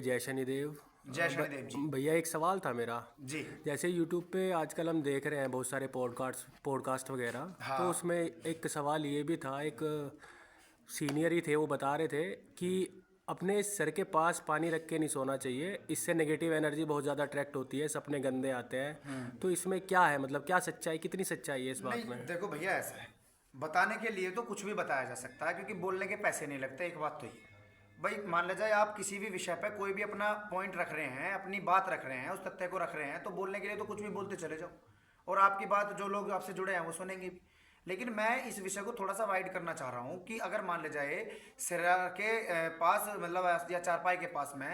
जय शनिदेव। जय शनिदेव जी। भैया एक सवाल था मेरा। जी। जैसे यूट्यूब पे आजकल हम देख रहे हैं बहुत सारे पॉडकास्ट वगैरह, तो हाँ। उसमें एक सवाल ये भी था। एक सीनियर ही थे, वो बता रहे थे कि अपने सर के पास पानी रख के नहीं सोना चाहिए, इससे नेगेटिव एनर्जी बहुत ज़्यादा अट्रैक्ट होती है, सपने गंदे आते हैं। तो इसमें क्या है, मतलब क्या सच्चाई, कितनी सच्चाई है इस नहीं, बात में? देखो भैया, ऐसा है, बताने के लिए तो कुछ भी बताया जा सकता है क्योंकि बोलने के पैसे नहीं लगते। एक बात तो ये भाई, मान लीजिए आप किसी भी विषय पर कोई भी अपना पॉइंट रख रहे हैं, अपनी बात रख रहे हैं, उस तथ्य को रख रहे हैं, तो बोलने के लिए तो कुछ भी बोलते चले जाओ और आपकी बात जो लोग आपसे जुड़े हैं वो सुनेंगे भी। लेकिन मैं इस विषय को थोड़ा सा वाइड करना चाह रहा हूँ कि अगर मान ले जाए सिर के पास, मतलब या चारपाई के पास में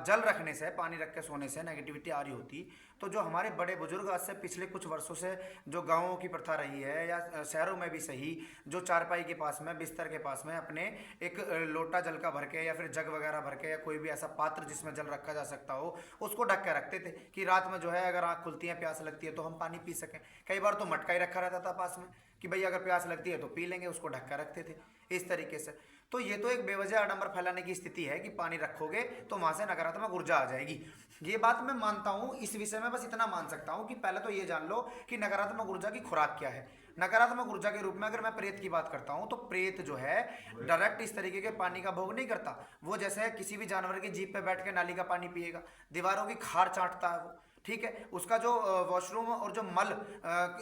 जल रखने से, पानी रख के सोने से नेगेटिविटी आ रही होती, तो जो हमारे बड़े बुजुर्ग आज से पिछले कुछ वर्षों से जो गांवों की प्रथा रही है या शहरों में भी सही, जो चारपाई के पास में, बिस्तर के पास में अपने एक लोटा जल का भर के या फिर जग वगैरह भर के या कोई भी ऐसा पात्र जिसमें जल रखा जा सकता हो, उसको ढक के रखते थे कि रात में जो है अगर आँख खुलती है, प्यास लगती है तो हम पानी पी सकें। कई बार तो मटका ही रखा रहता था पास में कि भाई अगर प्यास लगती है तो पी लेंगे, उसको ढक कर रखते थे इस तरीके से। तो ये तो एक बेवजह आडंबर फैलाने की स्थिति है कि पानी रखोगे तो वहां से नकारात्मक ऊर्जा आ जाएगी। ये बात मैं मानता हूं। इस विषय में बस इतना मान सकता हूं कि पहले तो ये जान लो कि नकारात्मक ऊर्जा की खुराक क्या है। नकारात्मक ऊर्जा के रूप में अगर मैं प्रेत की बात करता हूं तो प्रेत जो है डायरेक्ट इस तरीके के पानी का भोग नहीं करता। वो जैसे किसी भी जानवर की जीभ पे बैठ के नाली का पानी पिएगा, दीवारों की खार चाटता है वो, ठीक है। उसका जो वॉशरूम और जो मल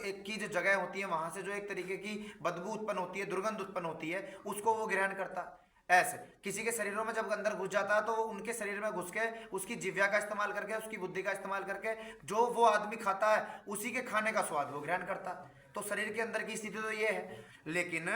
एक की जो जगह होती है, वहां से जो एक तरीके की बदबू उत्पन्न होती है, दुर्गंध उत्पन्न होती है, उसको वो ग्रहण करता है। ऐसे किसी के शरीरों में जब अंदर घुस जाता है तो वो उनके शरीर में घुस के उसकी जिह्वा का इस्तेमाल करके, उसकी बुद्धि का इस्तेमाल करके जो वो आदमी खाता है उसी के खाने का स्वाद वो ग्रहण करता है। तो शरीर के अंदर की स्थिति तो ये है। लेकिन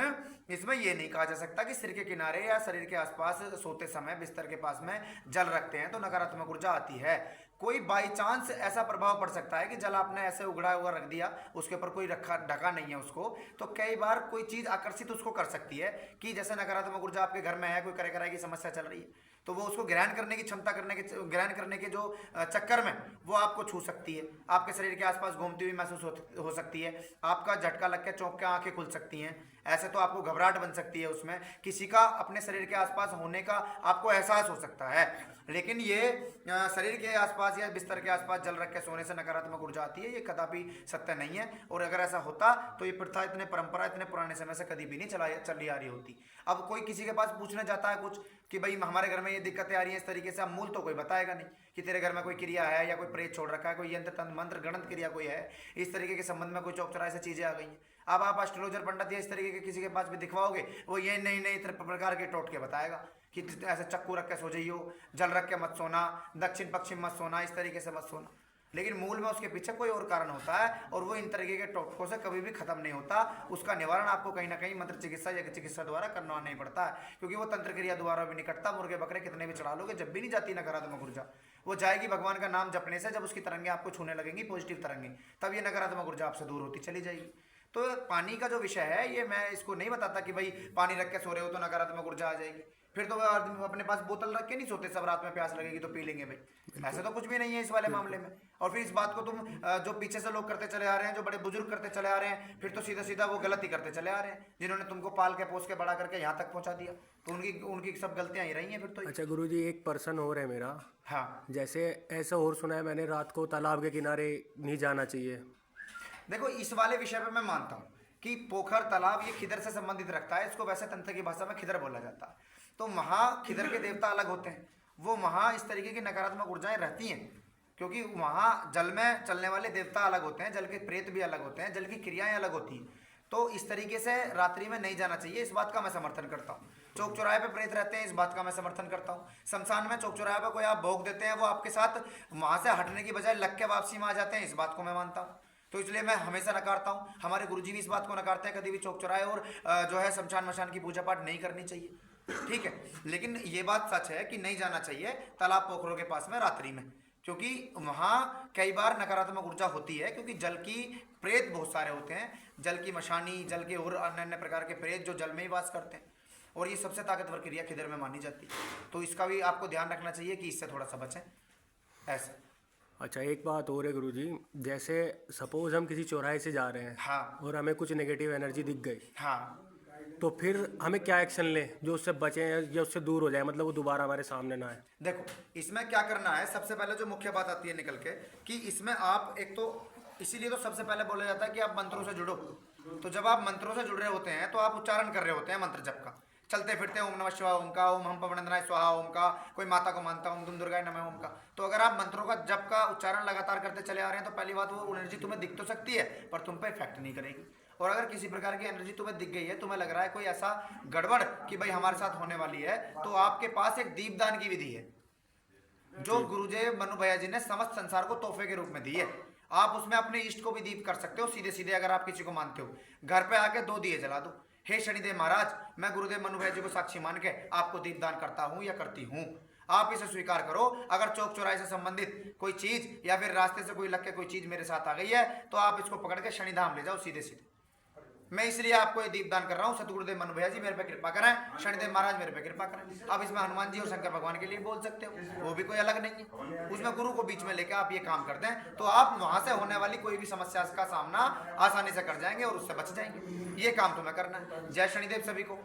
इसमें ये नहीं कहा जा सकता कि सिर के किनारे या शरीर के आसपास सोते समय बिस्तर के पास में जल रखते हैं तो नकारात्मक ऊर्जा आती है। कोई बाई चांस ऐसा प्रभाव पड़ सकता है कि जल आपने ऐसे उगड़ा हुआ रख दिया, उसके ऊपर कोई रखा ढका नहीं है उसको, तो कई बार कोई चीज आकर्षित उसको कर सकती है कि जैसे नकारात्मक ऊर्जा आपके घर में है, कोई करे कराई की समस्या चल रही है, तो वो उसको ग्रहण करने की क्षमता, ग्रहण करने के जो चक्कर में वो आपको छू सकती है, आपके शरीर के आसपास घूमती हुई महसूस हो सकती है, आपका झटका लग के चौंक के आंखें खुल सकती हैं। ऐसे तो आपको घबराहट बन सकती है, उसमें किसी का अपने शरीर के आसपास होने का आपको एहसास हो सकता है। लेकिन ये शरीर के आसपास या बिस्तर के आसपास जल रख के सोने से नकारात्मक ऊर्जा आती है, ये कदापि सत्य नहीं है। और अगर ऐसा होता तो ये प्रथा, इतने परंपरा इतने पुराने समय से कभी भी नहीं चली आ रही होती। अब कोई किसी के पास पूछने जाता है कुछ कि भाई हमारे घर में ये दिक्कतें आ रही हैं इस तरीके से, अब मूल तो कोई बताएगा नहीं कि तेरे घर में कोई क्रिया है या कोई प्रेत छोड़ रखा है, कोई यंत्र तंत्र मंत्र गणित क्रिया कोई है, इस तरीके के संबंध में कोई चौक से चीजें आ गई हैं। अब आप एस्ट्रोलॉजर पंडित या इस तरीके के किसी के पास भी दिखवाओगे, वो ये नई नई प्रकार के टोटके बताएगा कि ऐसे चक्कू रख के सो जाइयो, जल रख के मत सोना, दक्षिण पश्चिम मत सोना, इस तरीके से मत सोना। लेकिन मूल में उसके पीछे कोई और कारण होता है और वो इन तरीके के टोटकों से कभी भी खत्म नहीं होता। उसका निवारण आपको कहीं ना कहीं मंत्र चिकित्सा या चिकित्सा द्वारा करना नहीं पड़ता है, क्योंकि वो तंत्र क्रिया द्वारा भी नहीं कटता। मुर्गे बकरे कितने भी चढ़ा लोगे, जब भी नहीं जाती नकारात्मक ऊर्जा, वो जाएगी भगवान का नाम जपने से। जब उसकी तरंगे आपको छूने लगेंगी, पॉजिटिव तरंगे, तब ये नकारात्मक ऊर्जा आपसे दूर होती चली जाएगी। तो पानी का जो विषय है, ये मैं इसको नहीं बताता कि भाई पानी रख के सो रहे हो तो नकारात्मक ऊर्जा आ जाएगी। फिर तो आदमी अपने पास बोतल रख के नहीं सोते, सब रात में प्यास लगेगी तो पी लेंगे भाई, ऐसा तो कुछ भी नहीं है इस वाले मामले में। और फिर इस बात को तुम जो पीछे से लोग करते चले आ रहे हैं, जो बड़े बुजुर्ग करते चले आ रहे हैं, फिर तो सीधा सीधा वो गलत ही करते चले आ रहे हैं, जिन्होंने तुमको पाल के पोस के बड़ा करके यहाँ तक पहुंचा दिया, तो उनकी उनकी सब गलतियां ही रही हैं फिर तो। अच्छा गुरुजी, एक पर्सन और है मेरा। हाँ। जैसे ऐसा और सुना है मैंने, रात को तालाब के किनारे नहीं जाना चाहिए। देखो, इस वाले विषय पे मैं मानता हूँ कि पोखर तालाब ये खिदर से संबंधित रखता है, इसको वैसे तंत्र की भाषा में खिदर बोला जाता है। तो वहाँ खिदर के देवता अलग होते हैं, वो वहाँ इस तरीके की नकारात्मक ऊर्जाएं रहती हैं, क्योंकि वहाँ जल में चलने वाले देवता अलग होते हैं, जल के प्रेत भी अलग होते हैं, जल की क्रियाएं अलग होती हैं। तो इस तरीके से रात्रि में नहीं जाना चाहिए, इस बात का मैं समर्थन करता हूँ। चौक चौराहे पे प्रेत रहते हैं, इस बात का मैं समर्थन करता हूँ। शमशान में चौक चौराहे पे कोई आप भोग देते हैं, वो आपके साथ वहाँ से हटने की बजाय लग के वापसी में आ जाते हैं, इस बात को मैं मानता हूँ। तो इसलिए मैं हमेशा नकारता हूँ, हमारे गुरुजी भी इस बात को नकारते हैं, कभी भी चौक चौराहे और जो है शमशान मशान की पूजा पाठ नहीं करनी चाहिए, ठीक है। लेकिन ये बात सच है कि नहीं जाना चाहिए तालाब पोखरों के पास में रात्रि में, क्योंकि वहाँ कई बार नकारात्मक ऊर्जा होती है, क्योंकि जल की प्रेत बहुत सारे होते हैं, जल की मशानी, जल के और अन्य अन्य प्रकार के प्रेत जो जल में ही वास करते हैं, और ये सबसे ताकतवर क्रिया खिदर में मानी जाती है। तो इसका भी आपको ध्यान रखना चाहिए कि इससे थोड़ा सा बचें ऐसे। अच्छा एक बात और है गुरुजी, जैसे सपोज हम किसी चौराहे से जा रहे हैं, हाँ। और हमें कुछ नेगेटिव एनर्जी दिख गई, हाँ। तो फिर हमें क्या एक्शन लें जो उससे बचें या उससे दूर हो जाए, मतलब वो दोबारा हमारे सामने ना आए। देखो इसमें क्या करना है, सबसे पहले जो मुख्य बात आती है निकल के कि इसमें आप एक तो, इसीलिए तो सबसे पहले बोला जाता है कि आप मंत्रों से जुड़ो। तो जब आप मंत्रों से जुड़ रहे होते हैं तो आप उच्चारण कर रहे होते हैं मंत्र जप का, चलते फिरते ओम नमः शिवाय ओम का, ओम हम पवनंदनाय स्वाहा ओम का, कोई माता को मानता ओम तुम दुर्गाय नमः ओम का। तो अगर आप मंत्रों का जप का उच्चारण लगातार करते चले आ रहे हैं तो पहली बात, वो एनर्जी तुम्हें दिख तो सकती है पर तुम पे इफेक्ट नहीं करेगी। और अगर किसी प्रकार की एनर्जी तुम्हें दिख गई है, तुम्हें लग रहा है कोई ऐसा गड़बड़ कि भाई हमारे साथ होने वाली है, तो आपके पास एक दीपदान की विधि है जो गुरुदेव मनु भैया जी ने समस्त संसार को तोहफे के रूप में दी है। आप उसमें अपने इष्ट को भी दीप कर सकते हो सीधे सीधे, अगर आप किसी को मानते हो घर पे आके 2 दिए जला दो, हे शनिदेव महाराज मैं गुरुदेव मनु भैया जी को साक्षी मान के आपको दीपदान करता हूं या करती हूं, आप इसे स्वीकार करो। अगर चौक चौराहे से संबंधित कोई चीज या फिर रास्ते से कोई लग के कोई चीज मेरे साथ आ गई है तो आप इसको पकड़ के शनिधाम ले जाओ सीधे सीधे। मैं इसलिए आपको ये दीपदान कर रहा हूँ, सतगुरुदेव मनु भैया जी मेरे पे कृपा करें, शनिदेव महाराज मेरे पे कृपा करें। अब इसमें हनुमान जी और शंकर भगवान के लिए बोल सकते हो, वो भी कोई अलग नहीं है। उसमें गुरु को बीच में लेकर आप ये काम कर दें तो आप वहां से होने वाली कोई भी समस्या का सामना आसानी से कर जाएंगे और उससे बच जाएंगे। ये काम तुम्हें करना है। जय शनिदेव सभी को।